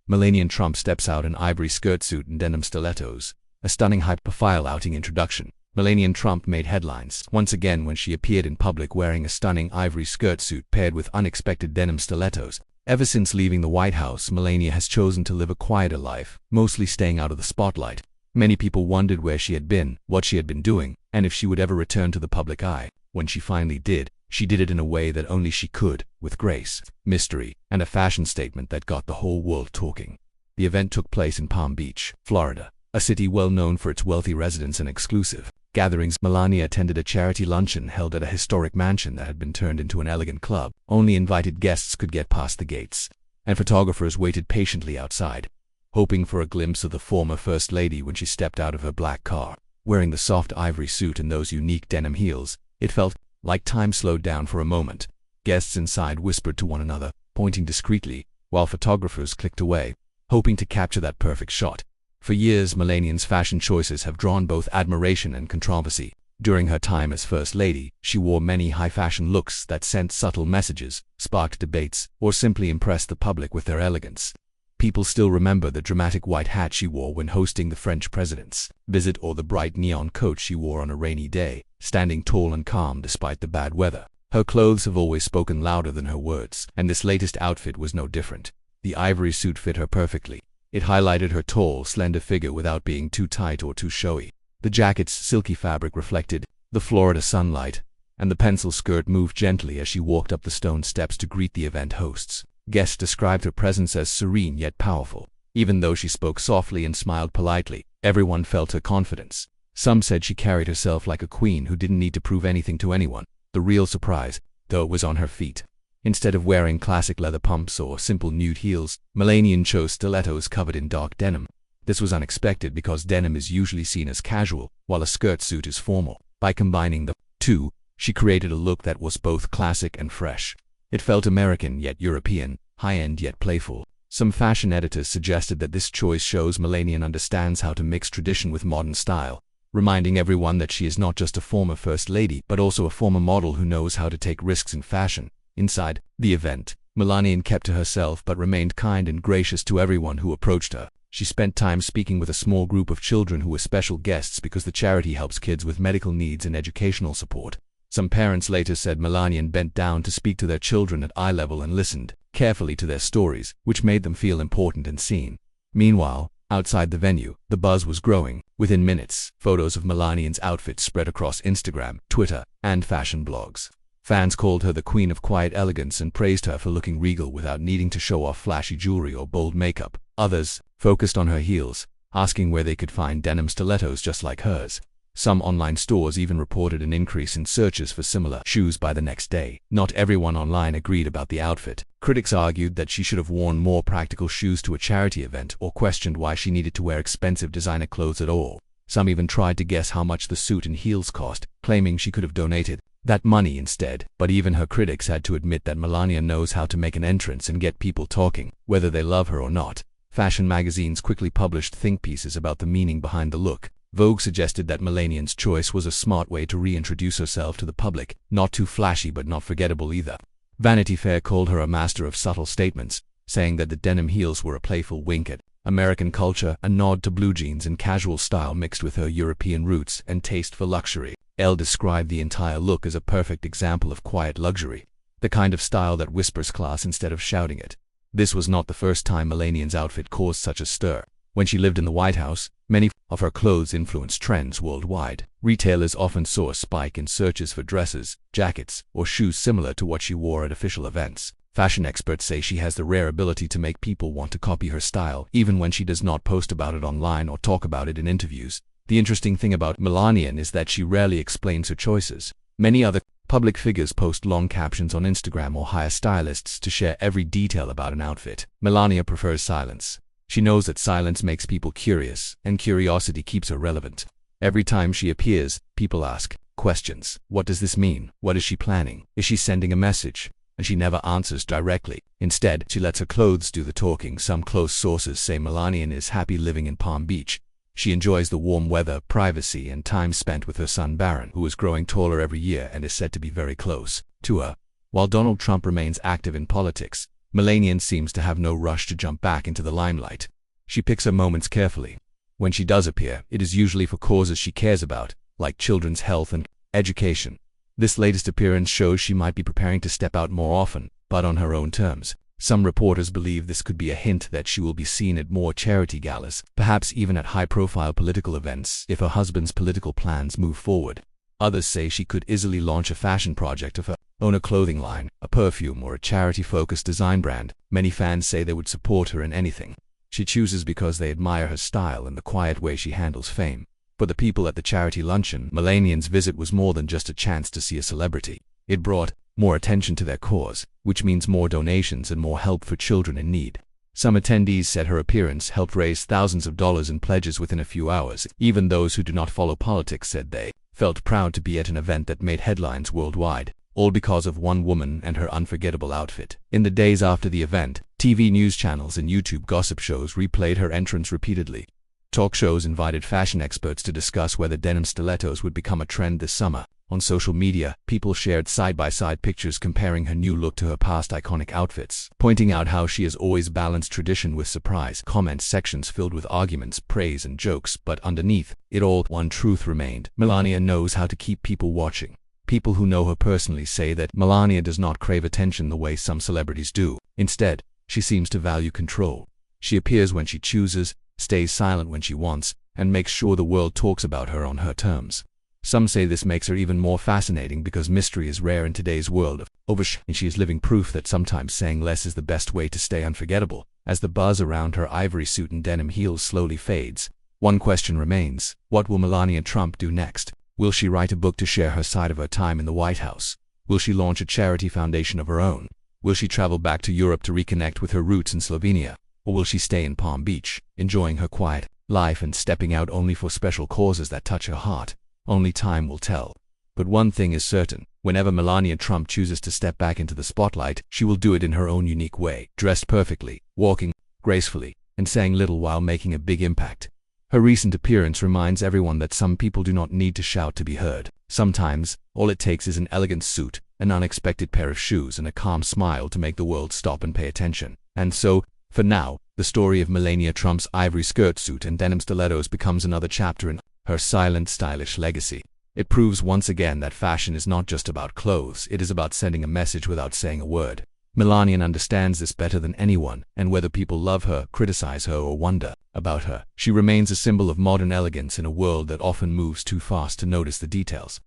Melania Trump steps out in ivory skirt suit and denim stilettos. A stunning high-profile outing introduction. Melania Trump made headlines once again when she appeared in public wearing a stunning ivory skirt suit paired with unexpected denim stilettos. Ever since leaving the White House, Melania has chosen to live a quieter life, mostly staying out of the spotlight. Many people wondered where she had been, what she had been doing, and if she would ever return to the public eye. When she finally did, she did it in a way that only she could, with grace, mystery, and a fashion statement that got the whole world talking. The event took place in Palm Beach, Florida, a city well known for its wealthy residents and exclusive gatherings. Melania attended a charity luncheon held at a historic mansion that had been turned into an elegant club. Only invited guests could get past the gates, and photographers waited patiently outside, hoping for a glimpse of the former First Lady when she stepped out of her black car. Wearing the soft ivory suit and those unique denim heels, it felt like time slowed down for a moment. Guests inside whispered to one another, pointing discreetly, while photographers clicked away, hoping to capture that perfect shot. For years, Melania's fashion choices have drawn both admiration and controversy. During her time as First Lady, she wore many high-fashion looks that sent subtle messages, sparked debates, or simply impressed the public with their elegance. People still remember the dramatic white hat she wore when hosting the French president's visit, or the bright neon coat she wore on a rainy day, standing tall and calm despite the bad weather. Her clothes have always spoken louder than her words, and this latest outfit was no different. The ivory suit fit her perfectly. It highlighted her tall, slender figure without being too tight or too showy. The jacket's silky fabric reflected the Florida sunlight, and the pencil skirt moved gently as she walked up the stone steps to greet the event hosts. Guests described her presence as serene yet powerful. Even though she spoke softly and smiled politely, everyone felt her confidence. Some said she carried herself like a queen who didn't need to prove anything to anyone. The real surprise, though, was on her feet. Instead of wearing classic leather pumps or simple nude heels, Melania chose stilettos covered in dark denim. This was unexpected because denim is usually seen as casual, while a skirt suit is formal. By combining the two, she created a look that was both classic and fresh. It felt American yet European, high-end yet playful. Some fashion editors suggested that this choice shows Melania understands how to mix tradition with modern style, reminding everyone that she is not just a former First Lady but also a former model who knows how to take risks in fashion. Inside the event, Melania kept to herself but remained kind and gracious to everyone who approached her. She spent time speaking with a small group of children who were special guests because the charity helps kids with medical needs and educational support. Some parents later said Melania bent down to speak to their children at eye level and listened carefully to their stories, which made them feel important and seen. Meanwhile, outside the venue, the buzz was growing. Within minutes, photos of Melania's outfit spread across Instagram, Twitter, and fashion blogs. Fans called her the Queen of Quiet Elegance and praised her for looking regal without needing to show off flashy jewelry or bold makeup. Others focused on her heels, asking where they could find denim stilettos just like hers. Some online stores even reported an increase in searches for similar shoes by the next day. Not everyone online agreed about the outfit. Critics argued that she should have worn more practical shoes to a charity event or questioned why she needed to wear expensive designer clothes at all. Some even tried to guess how much the suit and heels cost, claiming she could have donated that money instead. But even her critics had to admit that Melania knows how to make an entrance and get people talking, whether they love her or not. Fashion magazines quickly published think pieces about the meaning behind the look. Vogue suggested that Melania's choice was a smart way to reintroduce herself to the public, not too flashy but not forgettable either. Vanity Fair called her a master of subtle statements, saying that the denim heels were a playful wink at American culture, a nod to blue jeans and casual style mixed with her European roots and taste for luxury. Elle described the entire look as a perfect example of quiet luxury, the kind of style that whispers class instead of shouting it. This was not the first time Melania's outfit caused such a stir. When she lived in the White House, many of her clothes influenced trends worldwide. Retailers often saw a spike in searches for dresses, jackets, or shoes similar to what she wore at official events. Fashion experts say she has the rare ability to make people want to copy her style, even when she does not post about it online or talk about it in interviews. The interesting thing about Melania is that she rarely explains her choices. Many other public figures post long captions on Instagram or hire stylists to share every detail about an outfit. Melania prefers silence. She knows that silence makes people curious, and curiosity keeps her relevant. Every time she appears, people ask questions. What does this mean? What is she planning? Is she sending a message? And she never answers directly. Instead, she lets her clothes do the talking. Some close sources say Melania is happy living in Palm Beach. She enjoys the warm weather, privacy, and time spent with her son Barron, who is growing taller every year and is said to be very close to her. While Donald Trump remains active in politics, Melania seems to have no rush to jump back into the limelight. She picks her moments carefully. When she does appear, it is usually for causes she cares about, like children's health and education. This latest appearance shows she might be preparing to step out more often, but on her own terms. Some reporters believe this could be a hint that she will be seen at more charity galas, perhaps even at high-profile political events if her husband's political plans move forward. Others say she could easily launch a fashion project of her own, a clothing line, a perfume, or a charity-focused design brand. Many fans say they would support her in anything she chooses because they admire her style and the quiet way she handles fame. For the people at the charity luncheon, Melania's visit was more than just a chance to see a celebrity. It brought more attention to their cause, which means more donations and more help for children in need. Some attendees said her appearance helped raise thousands of dollars in pledges within a few hours. Even those who do not follow politics said they felt proud to be at an event that made headlines worldwide, all because of one woman and her unforgettable outfit. In the days after the event, TV news channels and YouTube gossip shows replayed her entrance repeatedly. Talk shows invited fashion experts to discuss whether denim stilettos would become a trend this summer. On social media, people shared side-by-side pictures comparing her new look to her past iconic outfits, pointing out how she has always balanced tradition with surprise. Comment sections filled with arguments, praise, and jokes, but underneath it all, one truth remained: Melania knows how to keep people watching. People who know her personally say that Melania does not crave attention the way some celebrities do. Instead, she seems to value control. She appears when she chooses, stays silent when she wants, and makes sure the world talks about her on her terms. Some say this makes her even more fascinating because mystery is rare in today's world of oversh, and she is living proof that sometimes saying less is the best way to stay unforgettable. As the buzz around her ivory suit and denim heels slowly fades, one question remains: what will Melania Trump do next? Will she write a book to share her side of her time in the White House? Will she launch a charity foundation of her own? Will she travel back to Europe to reconnect with her roots in Slovenia? Or will she stay in Palm Beach, enjoying her quiet life and stepping out only for special causes that touch her heart? Only time will tell. But one thing is certain: whenever Melania Trump chooses to step back into the spotlight, she will do it in her own unique way, dressed perfectly, walking gracefully, and saying little while making a big impact. Her recent appearance reminds everyone that some people do not need to shout to be heard. Sometimes, all it takes is an elegant suit, an unexpected pair of shoes, and a calm smile to make the world stop and pay attention. And so, for now, the story of Melania Trump's ivory skirt suit and denim stilettos becomes another chapter in her silent, stylish legacy. It proves once again that fashion is not just about clothes, it is about sending a message without saying a word. Melania understands this better than anyone, and whether people love her, criticize her, or wonder about her, she remains a symbol of modern elegance in a world that often moves too fast to notice the details.